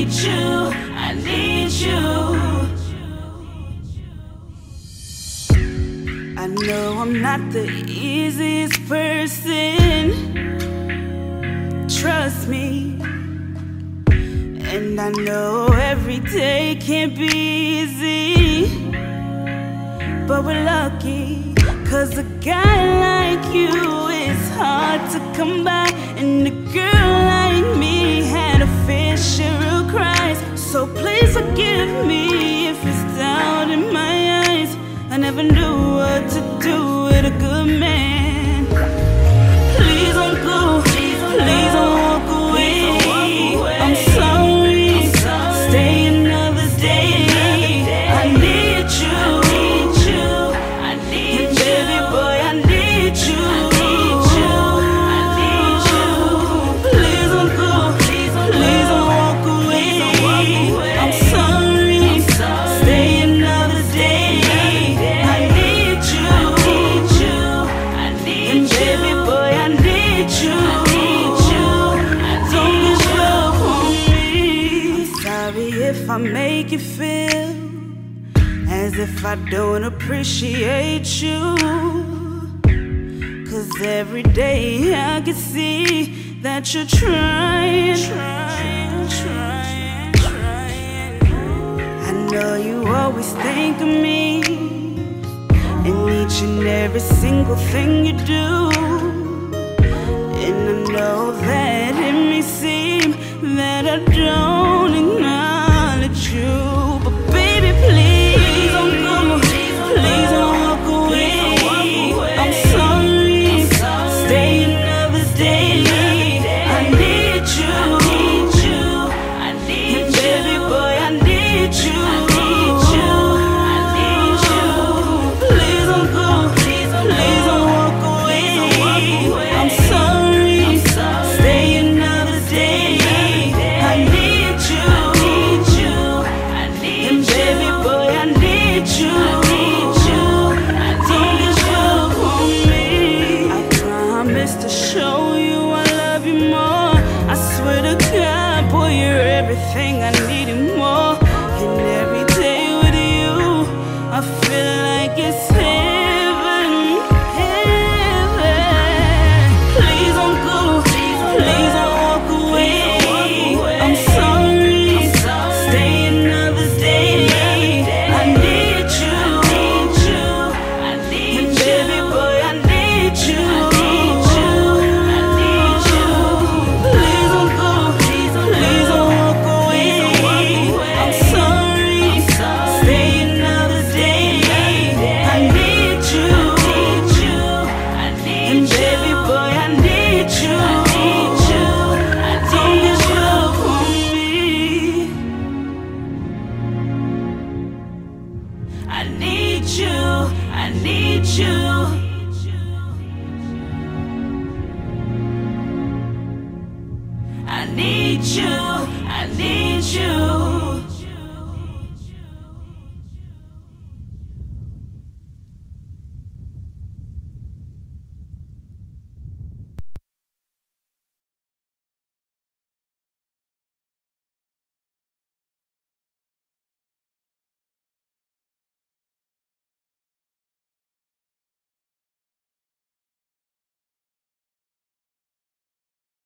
need you, I need you. I know I'm not the easiest person, trust me. And I know every day can't be easy, but we're lucky, 'cause a guy like you is hard to come by. And a girl like me had a fair share of cries. So please forgive me if it's doubt in my eyes. I never knew what to do with a good man. Please don't go, please don't walk away. I'm sorry, stay another day. I need you, and baby boy, I need you. Please don't go, please don't walk away. I'm sorry, stay another day. I need you, and baby boy, I need you. Don't give up on me. I'm sorry if I make you feel as if I don't appreciate you, 'cause every day I can see that you're trying. I know you always think of me in each and every single thing you do. And I know that it may seem that I don't acknowledge you, but baby, please don't go, please don't walk away. I'm sorry, stay another day. I need you, and baby boy, I need you. Please don't go, please don't walk away. I'm sorry, stay another day. I need you, and baby boy, I need you. Don't give up on me. I promise to show you I love you more. I swear to God, boy, you're everything I need and more. And every day with you, I feel like it's heaven, heaven. Please don't go, please don't walk away. I'm sorry, stay another day. I need you, and baby boy, I need you. Please don't go, please don't walk away. I'm sorry, stay another day. I need you, and baby boy, I need you. Don't give up on me. I need you, I need you. I need you, I need you.